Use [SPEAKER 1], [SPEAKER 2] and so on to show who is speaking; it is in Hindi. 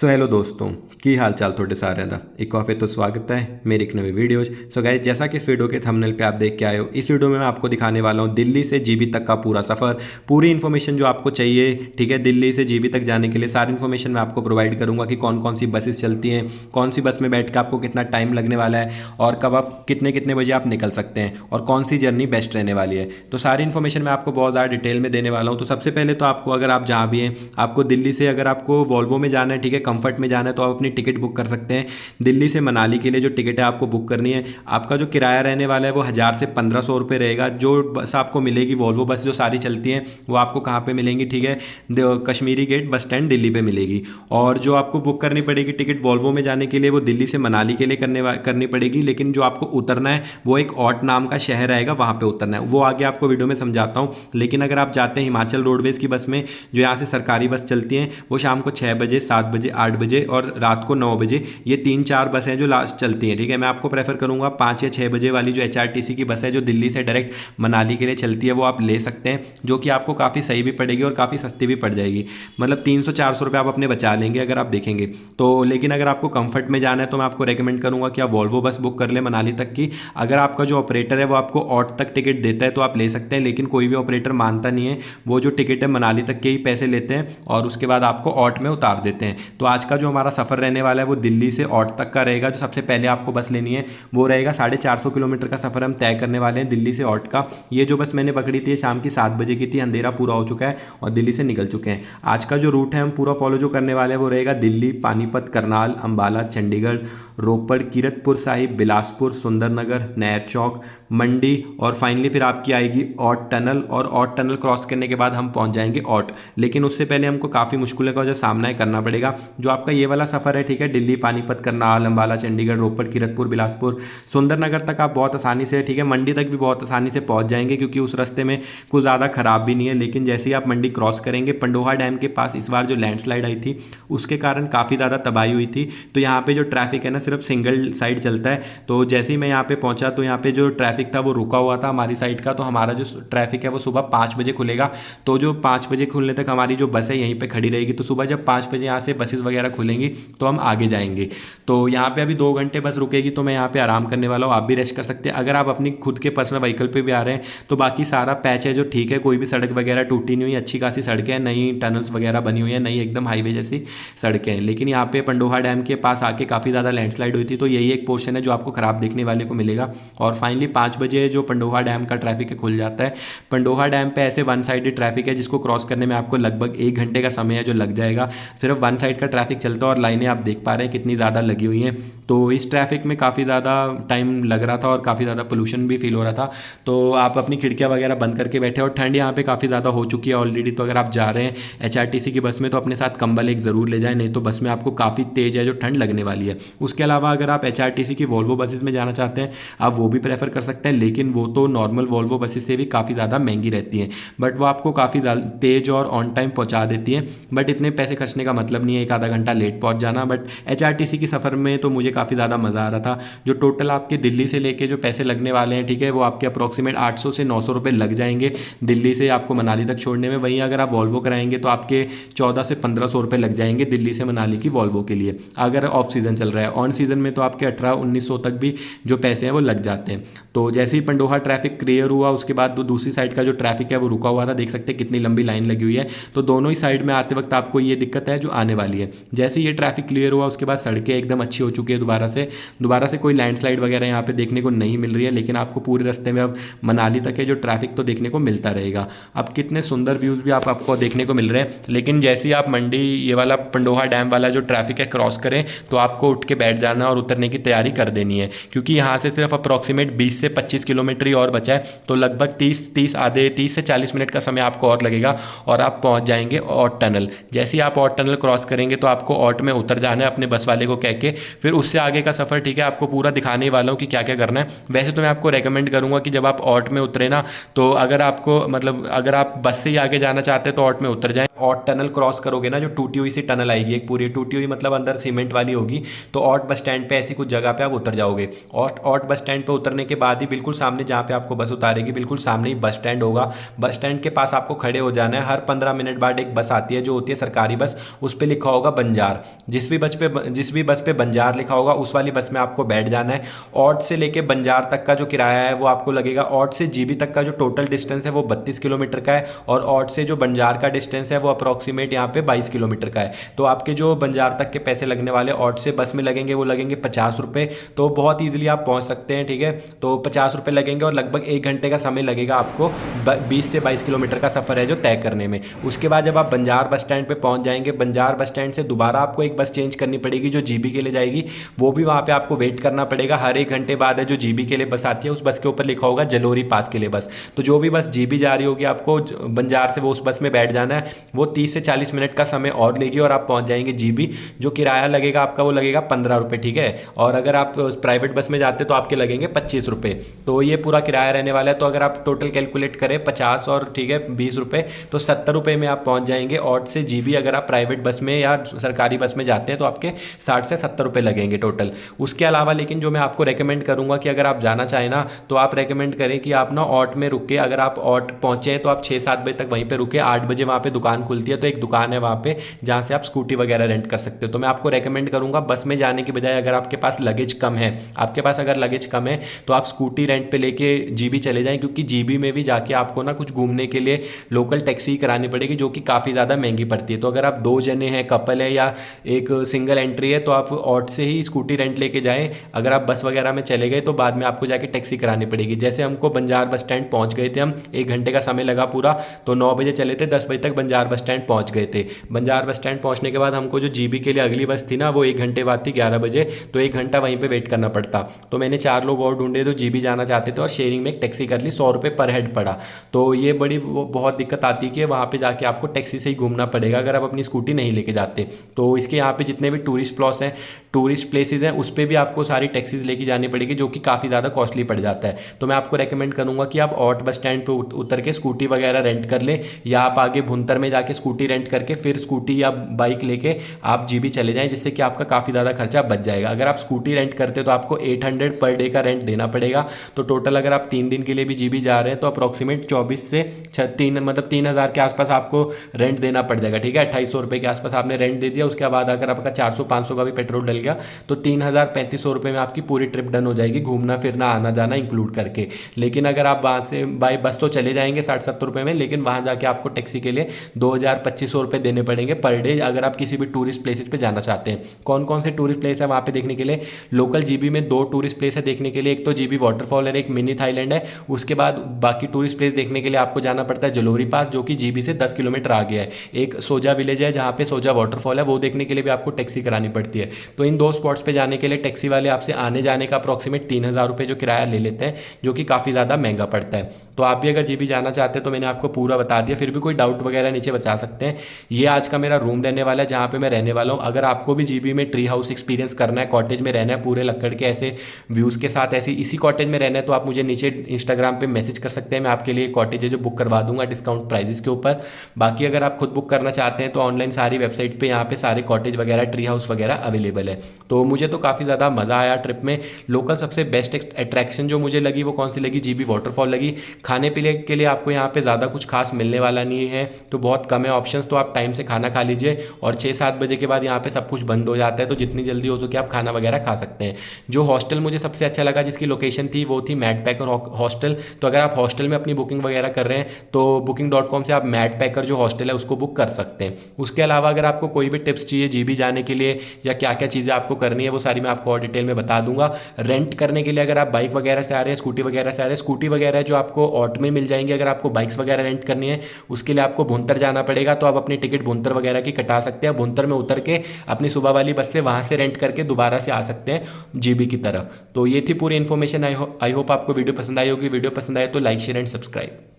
[SPEAKER 1] सो हेलो दोस्तों की हाल चाल थोड़े सारे दा एक और फिर तो स्वागत है मेरी एक नई वीडियोज। सो गाइस, जैसा कि इस वीडियो के थंबनेल पे आप देख के आए हो, इस वीडियो में मैं आपको दिखाने वाला हूँ दिल्ली से जीबी तक का पूरा सफ़र, पूरी इन्फॉर्मेशन जो आपको चाहिए। ठीक है, दिल्ली से जीबी तक जाने के लिए सारी इन्फॉर्मेशन मैं आपको प्रोवाइड करूँगा कि कौन कौन सी बसेस चलती हैं, कौन सी बस में बैठ के आपको कितना टाइम लगने वाला है और कब आप कितने कितने बजे आप निकल सकते हैं और कौन सी जर्नी बेस्ट रहने वाली है। तो सारी इन्फॉर्मेशन मैं आपको बहुत ज़्यादा डिटेल में देने वाला हूँ। तो सबसे पहले तो आपको, अगर आप जहाँ भी हैं, आपको दिल्ली से अगर आपको वॉल्वो में जाना है, ठीक है, कंफर्ट में जाना है, तो आप अपनी टिकट बुक कर सकते हैं। दिल्ली से मनाली के लिए जो टिकट है आपको बुक करनी है। आपका जो किराया रहने वाला है वो 1000 से 1500 रुपये रहेगा। जो बस आपको मिलेगी वॉल्वो बस जो सारी चलती हैं वो आपको कहाँ पे मिलेंगी, ठीक है, Kashmiri gate bus stand Delhi पे मिलेगी। और जो आपको बुक करनी पड़ेगी टिकट वॉल्वो में जाने के लिए वो दिल्ली से मनाली के लिए करनी पड़ेगी। लेकिन जो आपको उतरना है वो एक ऑट नाम का शहर आएगा, वहाँ पर उतरना है। वो आगे आपको वीडियो में समझाता हूँ। लेकिन अगर आप जाते हैं हिमाचल रोडवेज़ की बस में, जो यहाँ से सरकारी बस चलती हैं, वो शाम को 6 बजे, 7 बजे, 8 बजे और रात को 9 बजे, ये 3-4 बस हैं जो लास्ट चलती हैं। ठीक है, मैं आपको प्रेफर करूंगा 5 या 6 बजे वाली जो एचआरटीसी की बस है जो दिल्ली से डायरेक्ट मनाली के लिए चलती है वो आप ले सकते हैं, जो कि आपको काफ़ी सही भी पड़ेगी और काफ़ी सस्ती भी पड़ जाएगी। मतलब 300-400 रुपये आप अपने बचा लेंगे अगर आप देखेंगे तो। लेकिन अगर आपको कंफर्ट में जाना है तो मैं आपको रेकमेंड करूंगा कि आप वॉल्वो बस बुक कर लें मनाली तक की। अगर आपका जो ऑपरेटर है वो आपको ऑट तक टिकट देता है तो आप ले सकते हैं, लेकिन कोई भी ऑपरेटर मानता नहीं है। वो जो टिकट है मनाली तक के ही पैसे लेते हैं और उसके बाद आपको ऑट में उतार देते हैं। तो आज का जो हमारा सफ़र रहने वाला है वो दिल्ली से ऑट तक का रहेगा। जो सबसे पहले आपको बस लेनी है वो रहेगा 450 किलोमीटर का सफ़र हम तय करने वाले हैं दिल्ली से ऑट का। ये जो बस मैंने पकड़ी थी शाम की 7 बजे की थी, अंधेरा पूरा हो चुका है और दिल्ली से निकल चुके हैं। आज का जो रूट है हम पूरा फॉलो जो करने वाले हैं वो रहेगा दिल्ली, पानीपत, करनाल, अंबाला, चंडीगढ़, रोपड़, कीरतपुर साहिब, बिलासपुर, सुंदरनगर, नहर चौक, मंडी और फाइनली फिर आपकी आएगी ऑट टनल। और ऑट टनल क्रॉस करने के बाद हम पहुंच जाएंगे ऑट। लेकिन उससे पहले हमको काफ़ी मुश्किलों का जो सामना करना पड़ेगा। जो आपका ये वाला सफ़र है, ठीक है, दिल्ली, पानीपत, करनाल, अंबाला, चंडीगढ़, रोपड़, कीरतपुर, बिलासपुर, सुंदरनगर तक आप बहुत आसानी से, ठीक है, मंडी तक भी बहुत आसानी से पहुंच जाएंगे क्योंकि उस रास्ते में कुछ ज़्यादा ख़राब भी नहीं है। लेकिन जैसे ही आप मंडी क्रॉस करेंगे, पंडोहा डैम के पास इस बार जो लैंडस्लाइड आई थी उसके कारण काफ़ी ज़्यादा तबाही हुई थी। तो यहाँ पे जो ट्रैफिक है ना सिर्फ सिंगल साइड चलता है। तो जैसे ही मैं यहाँ पे पहुँचा तो यहाँ पे जो ट्रैफिक था वो रुका हुआ था हमारी साइड का। तो हमारा जो ट्रैफिक है वो सुबह 5 बजे खुलेगा। तो जो 5 बजे खुलने तक हमारी जो बस है यहीं पर खड़ी रहेगी। तो सुबह जब 5 बजे यहाँ से बसेस वगैरह खुलेंगी तो हम आगे जाएंगे। तो यहाँ पे अभी 2 घंटे बस रुकेगी तो मैं यहाँ पे आराम करने वाला हूँ। आप भी रेस्ट कर सकते हैं। अगर आप अपनी खुद के पर्सनल व्हीकल पे भी आ रहे हैं तो बाकी सारा पैच है जो ठीक है, कोई भी सड़क वगैरह टूटी नहीं हुई, अच्छी खासी सड़कें हैं, नई टनल्स वगैरह बनी हुई है, नई एकदम हाईवे जैसी सड़कें हैं। लेकिन यहाँ पे पंडोहा डैम के पास आके काफ़ी ज़्यादा लैंडस्लाइड हुई थी तो यही एक पोर्शन है जो आपको ख़राब देखने वाले को मिलेगा। और फाइनली 5 बजे जो पंडोहा डैम का ट्रैफिक है खुल जाता है। पंडोहा डैम पे ऐसे वन साइडेड ट्रैफिक है जिसको क्रॉस करने में आपको लगभग 1 घंटे का समय है जो लग जाएगा। सिर्फ वन साइड का ट्रैफिक चलता है और लाइनें आप देख पा रहे हैं कितनी ज़्यादा लगी हुई हैं। तो इस ट्रैफिक में काफ़ी ज़्यादा टाइम लग रहा था और काफ़ी ज़्यादा पोल्यूशन भी फील हो रहा था। तो आप अपनी खिड़कियाँ वगैरह बंद करके बैठे और ठंड यहाँ पे काफ़ी ज़्यादा हो चुकी है ऑलरेडी। तो अगर आप जा रहे हैं एचआरटीसी की बस में तो अपने साथ कंबल एक ज़रूर ले जाएं, नहीं तो बस में आपको काफ़ी तेज़ है जो ठंड लगने वाली है। उसके अलावा अगर आप एचआरटीसी की वॉल्वो बसेस में जाना चाहते हैं आप वो भी प्रेफर कर सकते हैं, लेकिन वो तो नॉर्मल वॉल्वो बसेस से भी काफ़ी ज़्यादा महंगी रहती हैं। बट वो आपको काफ़ी तेज़ और ऑन टाइम पहुँचा देती हैं। बट इतने पैसे खर्चने का मतलब नहीं है एक आधा घंटा लेट पहुँच जाना। बट एचआरटीसी की सफ़र में तो मुझे काफ़ी ज़्यादा मज़ा आ रहा था। जो टोटल आपके दिल्ली से लेके जो पैसे लगने वाले हैं, ठीक है, वो आपके अप्रॉक्सीमेट 800 से 900 रुपये लग जाएंगे दिल्ली से आपको मनाली तक छोड़ने में। वहीं अगर आप वॉल्वो कराएंगे तो आपके 14 से 1500 रुपये लग जाएंगे दिल्ली से मनाली की वॉल्वो के लिए, अगर ऑफ सीज़न चल रहा है। ऑन सीज़न में तो आपके 1800-1900 तक भी जो पैसे हैं वो लग जाते हैं। तो जैसे ही पंडोहा ट्रैफिक क्लियर हुआ उसके बाद दूसरी साइड का जो ट्रैफिक है वो रुका हुआ था। देख सकते हैं कितनी लंबी लाइन लगी हुई है। तो दोनों ही साइड में आते वक्त आपको ये दिक्कत है जो आने वाली है। जैसे ये ट्रैफिक क्लियर हुआ उसके बाद सड़कें एकदम अच्छी हो चुकी है दोबारा से कोई लैंडस्लाइड वगैरह यहाँ पे देखने को नहीं मिल रही है। लेकिन आपको पूरे रास्ते में अब मनाली तक है जो ट्रैफिक तो देखने को मिलता रहेगा। अब कितने सुंदर व्यूज़ भी आपको देखने को मिल रहे हैं। लेकिन जैसे ही आप मंडी ये वाला पंडोहा डैम वाला जो ट्रैफिक है क्रॉस करें तो आपको उठ के बैठ जाना और उतरने की तैयारी कर देनी है, क्योंकि यहाँ से सिर्फ अप्रॉक्सीमेट 20 से 25 किलोमीटर ही और बचा है। तो लगभग 30 से 40 मिनट का समय आपको और लगेगा और आप पहुँच जाएंगे ऑट टनल। जैसे ही आप ऑट टनल क्रॉस करेंगे तो आपको ऑट में उतर जाना है अपने बस वाले को कह के। फिर उससे आगे का सफ़र, ठीक है, आपको पूरा दिखाने वाला हूँ कि क्या क्या करना है। वैसे तो मैं आपको रेकमेंड करूँगा कि जब आप ऑट में उतरे ना तो अगर आप बस से ही आगे जाना चाहते हैं तो ऑट में उतर जाएं। ऑट टनल क्रॉस करोगे ना जो टूटी हुई सी टनल आएगी, एक पूरी टूटी हुई मतलब अंदर सीमेंट वाली होगी। तो ऑट बस स्टैंड पे ऐसी कुछ जगह पे आप उतर जाओगे। ऑट बस स्टैंड पे उतरने के बाद ही बिल्कुल सामने जहाँ पे आपको बस उतारेगी बिल्कुल सामने ही बस स्टैंड होगा। बस स्टैंड के पास आपको खड़े हो जाना है। हर 15 मिनट बाद एक बस आती है जो होती है सरकारी बस, उस पर लिखा होगा बंजार। जिस भी बस पे बंजार लिखा होगा उस वाली बस में आपको बैठ जाना है। ऑट से लेके बंजार तक का जो किराया है वो आपको लगेगा, ऑट से जीबी तक का जो टोटल डिस्टेंस है वो 32 किलोमीटर का है, और ऑट से जो बंजार का डिस्टेंस है वो अप्रॉक्सीमेट यहाँ पे 22 किलोमीटर का है। तो आपके जो बंजार तक के पैसे लगने वाले ऑट से बस में लगेंगे वो लगेंगे 50 रुपये। तो बहुत ईजिली आप पहुँच सकते हैं, ठीक है। तो 50 रुपये लगेंगे और लगभग 1 घंटे का समय लगेगा आपको 20 से 22 किलोमीटर का सफ़र है जो तय करने में। उसके बाद जब आप बंजार बस स्टैंड पे पहुंच जाएंगे, बंजार बस स्टैंड से दोबारा आपको एक बस चेंज करनी पड़ेगी जो जीबी के लिए जाएगी। वो भी वहाँ पे आपको वेट करना पड़ेगा। हर 1 घंटे बाद है जो जीबी के लिए बस आती है, उस बस के ऊपर लिखा होगा जलोरी पास के लिए बस। तो जो भी बस जीबी जा रही होगी आपको बंजार से वो उस बस में बैठ जाना है। वो 30 से 40 मिनट का समय और लेगी और आप पहुँच जाएंगे जीबी। जो किराया लगेगा आपका वो लगेगा 15 रुपये, ठीक है। और अगर आप प्राइवेट बस में जाते तो आपके लगेंगे 25 रुपये। तो ये पूरा किराया रहने वाला है। तो अगर आप टोटल कैलकुलेट करें 50 और ठीक है 20 रुपये, तो 70 रुपये में आप पहुंच जाएंगे ऑट से जीबी। अगर आप प्राइवेट बस में या सरकारी बस में जाते हैं तो आपके 60 से 70 रुपये लगेंगे टोटल। उसके अलावा लेकिन जो मैं आपको रेकमेंड करूंगा कि अगर आप जाना चाहें ना तो आप रेकमेंड करें कि आप ना ऑट में रुके। अगर आप ऑट पहुंचे हैं तो आप 6-7 बजे तक वहीं पे रुके। 8 बजे वहाँ पे दुकान खुलती है, तो एक दुकान है वहाँ पे जहाँ से आप स्कूटी वगैरह रेंट कर सकते हो। तो मैं आपको रेकमेंड करूँगा बस में जाने की बजाय अगर आपके पास लगेज कम है, आपके पास अगर लगेज कम है तो आप स्कूटी रेंट पे लेके जीबी चले जाएं, क्योंकि जीबी में भी जाके आपको ना कुछ घूमने के लिए लोकल टैक्सी करानी पड़ेगी जो कि काफ़ी ज़्यादा महंगी पड़ती है। तो अगर आप 2 जने हैं, कपल है या एक सिंगल एंट्री है तो आप ऑट से ही स्कूटी रेंट लेके जाएं। अगर आप बस वगैरह में चले गए तो बाद में आपको जाके टैक्सी करानी पड़ेगी। जैसे हमको बंजार बस स्टैंड पहुंच गए थे, हम 1 घंटे का समय लगा पूरा। तो 9 बजे चले थे, 10 बजे तक बंजार बस स्टैंड पहुंच गए थे। बंजार बस स्टैंड पहुंचने के बाद हमको जो जीबी के लिए अगली बस थी ना वो 1 घंटे बाद थी 11 बजे। तो 1 घंटा वहीं पर वेट करना पड़ता। तो मैंने 4 लोग और ढूंढे जो जीबी जाना चाहते थे और शेयरिंग में एक टैक्सी कर ली, 100 रुपये पर हेड पड़ा। तो ये बहुत दिक्कत आती है कि वहाँ पे जाके आपको टैक्सी से ही घूमना पड़ेगा अगर आप अपनी स्कूटी नहीं लेके जाते। तो इसके यहाँ पे जितने भी टूरिस्ट प्लॉट्स हैं, टूरिस्ट प्लेसेस हैं, उस पर भी आपको सारी टैक्सीज लेके जानी पड़ेगी जो कि काफ़ी ज़्यादा कॉस्टली पड़ जाता है। तो मैं आपको रेकमेंड करूँगा कि आप ऑट बस स्टैंड पे उतर के स्कूटी वगैरह रेंट कर लें, या आप आगे भुंतर में जाके स्कूटी रेंट करके फिर स्कूटी या बाइक लेके आप जीबी चले जाएँ, जिससे कि आपका काफ़ी ज़्यादा खर्चा बच जाएगा। अगर आप स्कूटी रेंट करते हो तो आपको 800 पर डे का रेंट देना पड़ेगा। तो टोटल अगर आप 3 दिन के लिए भी जीबी जा रहे हैं तो अप्रॉक्सीमेट 24 से 3,000 के आसपास आपको रेंट देना पड़ जाएगा, ठीक है। 2,800 रुपये के आसपास आपने रेंट दे दिया। उसके बाद अगर आपका 400-500 का भी पेट्रोल डल गया तो 3,000-3,500 रुपये में आपकी पूरी ट्रिप डन हो जाएगी, घूमना फिरना आना जाना इंक्लूड करके। लेकिन अगर आप वहाँ से बाई बस तो चले जाएंगे 60-70 रुपये में, लेकिन वहाँ जाके आपको टैक्सी के लिए 2,000-2,500 रुपये देने पड़ेंगे पर डे अगर आप किसी भी टूरिस्ट प्लेसेस पे जाना चाहते हैं। कौन कौन से टूरिस्ट प्लेस है वहाँ पे देखने के लिए? लोकल जीबी में 2 टूरिस्ट प्लेस है देखने के लिए, एक तो जीबी वाटरफॉल है, एक मिनी थाईलैंड है। उसके बाद बाकी टूरिस्ट प्लेस देखने के लिए आपको जाना पड़ता है जलोरी पास, जो कि जीबी से 10 किलोमीटर आगे है। एक सोजा विलेज है जहाँ पे सोजा वाटरफॉल है, वो देखने के लिए भी आपको टैक्सी करानी पड़ती है। तो इन 2 स्पॉट्स पे जाने के लिए टैक्सी वाले आपसे आने जाने का अप्रॉक्सीमेट 3,000 रुपये जो किराया ले लेते हैं, जो कि काफ़ी ज़्यादा महंगा पड़ता है। तो आप भी अगर जीबी जाना चाहते हैं तो मैंने आपको पूरा बता दिया, फिर भी कोई डाउट वगैरह नीचे बता सकते हैं। ये आज का मेरा रूम रहने वाला है जहाँ पे मैं रहने वाला हूँ। अगर आपको भी जीबी में ट्री हाउस एक्सपीरियंस करना है, कॉटेज में रहना है पूरे लक्कड़ के ऐसे व्यूज़ के साथ, ऐसे इसी कॉटेज में रहना है, तो आप मुझे नीचे इंस्टाग्राम पे मैसेज कर सकते हैं। मैं आपके लिए कॉटेज है जो बुक करवा दूंगा डिस्काउंट प्राइजेस के ऊपर। बाकी अगर आप खुद बुक करना चाहते हैं तो ऑनलाइन सारी वेबसाइट पे यहाँ पे सारे कॉटेज वगैरह ट्री हाउस वगैरह अवेलेबल है। तो मुझे तो काफ़ी ज़्यादा मज़ा आया ट्रिप में। लोकल सबसे बेस्ट अट्रैक्शन जो मुझे लगी वो कौन सी लगी? जीबी वाटरफॉल लगी। खाने पीने के लिए आपको यहाँ पे ज़्यादा कुछ खास मिलने वाला नहीं है, तो बहुत कम है ऑप्शंस, तो आप टाइम से खाना खा लीजिए। और 6-7 बजे के बाद यहाँ पे सब कुछ बंद हो जाता है, तो जितनी जल्दी हो सके आप खाना वगैरह खा सकते हैं। जो हॉस्टल मुझे सबसे अच्छा लगा जिसकी लोकेशन थी वो थी मैट पैकर हॉस्टल। तो अगर आप हॉस्टल में अपनी बुकिंग वगैरह कर रहे हैं तो booking.com से आप मैट पैकर जो हॉस्टल है उसको बुक कर सकते हैं। उसके अलावा अगर आपको कोई भी टिप्स चाहिए जीबी जाने के लिए या क्या क्या चीज़ें आपको करनी है वो सारी मैं आपको और डिटेल में बता दूंगा। रेंट करने के लिए अगर आप बाइक वगैरह से आ रहे हैं, स्कूटी वगैरह से आ रहे हैं, स्कूटी वगैरह जो आपको ऑट में मिल जाएंगे। अगर आपको बाइक्स वगैरह रेंट करनी है उसके लिए आपको भुंतर जाना पड़ेगा, तो आप अपनी टिकट भुंतर वगैरह की कटा सकते हैं। भुंतर में उतर के अपनी सुबह वाली बस से वहाँ से रेंट करके दोबारा से आ सकते हैं जीबी की तरफ। तो ये थी पूरी इन्फॉर्मेशन। आई होप आपको वीडियो पसंद आई होगी। वीडियो पसंद आए तो लाइक शेयर एंड सब्सक्राइब।